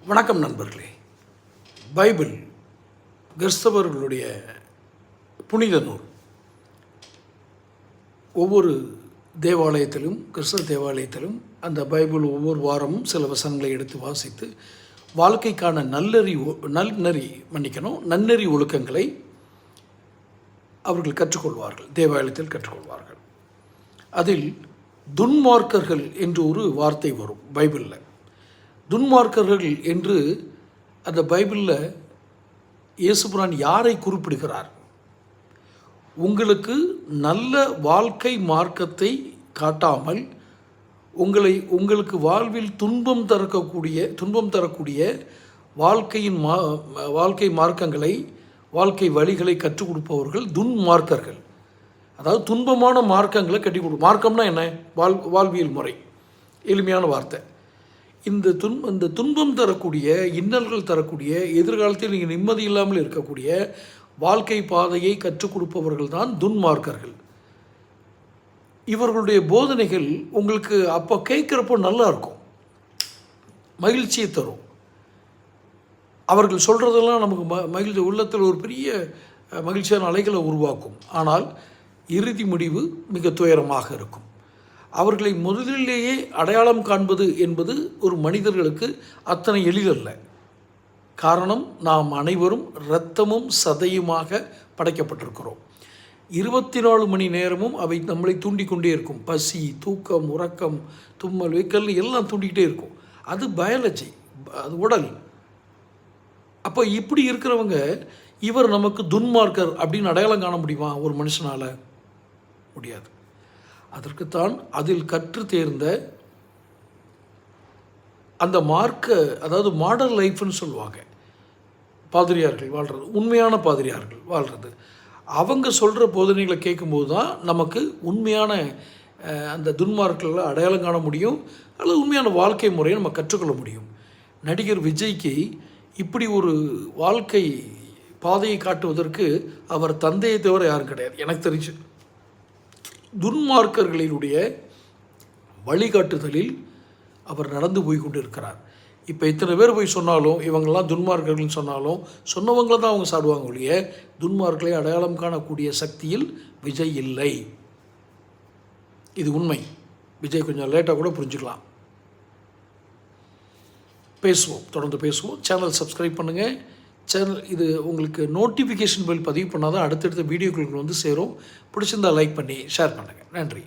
வணக்கம் நண்பர்களே. பைபிள் கிறிஸ்தவர்களுடைய புனித நூல். ஒவ்வொரு தேவாலயத்திலும், கிறிஸ்தவ தேவாலயத்திலும் அந்த பைபிள் ஒவ்வொரு வாரமும் சில வசனங்களை எடுத்து வாசித்து வாழ்க்கைக்கான நன்னெறி ஒழுக்கங்களை அவர்கள் கற்றுக்கொள்வார்கள், தேவாலயத்தில் கற்றுக்கொள்வார்கள். அதில் துன்மார்க்கர்கள் என்று ஒரு வார்த்தை வரும் பைபிளில். துன்மார்க்கர்கள் என்று அந்த பைபிளில் இயேசுபிரான் யாரை குறிப்பிடுகிறார்? உங்களுக்கு நல்ல வாழ்க்கை மார்க்கத்தை காட்டாமல் உங்களுக்கு வாழ்வில் துன்பம் தரக்கூடிய வாழ்க்கை மார்க்கங்களை, வாழ்க்கை வழிகளை கற்றுக் கொடுப்பவர்கள் துன்மார்க்கர்கள். அதாவது துன்பமான மார்க்கங்களை மார்க்கம்னா என்ன? வாழ்வியல் முறை, எளிமையான வார்த்தை. இந்த துன்பம் தரக்கூடிய, இன்னல்கள் தரக்கூடிய, எதிர்காலத்தில் நீங்கள் நிம்மதி இல்லாமல் இருக்கக்கூடிய வாழ்க்கை பாதையை கற்றுக் கொடுப்பவர்கள் தான் துன்மார்க்கர்கள். இவர்களுடைய போதனைகள் உங்களுக்கு அப்போ கேட்குறப்போ நல்லா இருக்கும், மகிழ்ச்சியை தரும். அவர்கள் சொல்கிறதெல்லாம் நமக்கு மகிழ்ச்சி, உள்ளத்தில் ஒரு பெரிய மகிழ்ச்சியான அலைகளை உருவாக்கும். ஆனால் இறுதி முடிவு மிக துயரமாக இருக்கும். அவர்களை முதலிலேயே அடையாளம் காண்பது என்பது ஒரு மனிதர்களுக்கு அத்தனை எளிதல்ல. காரணம், நாம் அனைவரும் இரத்தமும் சதையுமாக படைக்கப்பட்டிருக்கிறோம். 24 மணி நேரமும் அவை நம்மளை தூண்டிக்கொண்டே இருக்கும். பசி, தூக்கம், உறக்கம், தும்மல், வைக்கல் எல்லாம் தூண்டிக்கிட்டே இருக்கும். அது பயாலஜி, அது உடல். அப்போ இப்படி இருக்கிறவங்க, இவர் நமக்கு துன்மார்க்கர் அப்படின்னு அடையாளம் காண முடியுமா ஒரு மனுஷனால்? முடியாது. அதற்குத்தான் அதில் கற்று தேர்ந்த அந்த அதாவது மாடல் லைஃப்னு சொல்லுவாங்க, பாதிரியார்கள் வாழ்கிறது, உண்மையான பாதிரியார்கள் வாழ்கிறது. அவங்க சொல்கிற போதனைகளை கேட்கும்போது தான் நமக்கு உண்மையான அந்த துன்மார்க்கர்களை அடையாளம் காண முடியும், அல்லது உண்மையான வாழ்க்கை முறையை நம்ம கற்றுக்கொள்ள முடியும். நடிகர் விஜய்க்கு இப்படி ஒரு வாழ்க்கை பாதையை காட்டுவதற்கு அவர் தந்தையை தவிர யாரும் கிடையாது எனக்கு தெரிஞ்சு. துன்மார்க்கர்களினுடைய வழிகாட்டுதலில் அவர் நடந்து போய் கொண்டு இருக்கிறார். இப்போ இத்தனை பேர் போய் சொன்னாலும், இவங்கெல்லாம் துன்மார்க்கர்கள்னு சொன்னாலும், சொன்னவங்கள தான் அவங்க சாடுவாங்க ஒழிய துன்மார்க்கர்களை அடையாளம் காணக்கூடிய சக்தியில் விஜய் இல்லை. இது உண்மை. விஜய் கொஞ்சம் லேட்டாக கூட புரிஞ்சுக்கலாம். பேசுவோம், தொடர்ந்து பேசுவோம். சேனல் சப்ஸ்கிரைப் பண்ணுங்கள். இது உங்களுக்கு நோட்டிஃபிகேஷன் பெல் பதிவு பண்ணால் தான் அடுத்தடுத்த வீடியோக்களுக்கு வந்து சேரும். பிடிச்சிருந்தால் லைக் பண்ணி ஷேர் பண்ணுங்கள். நன்றி.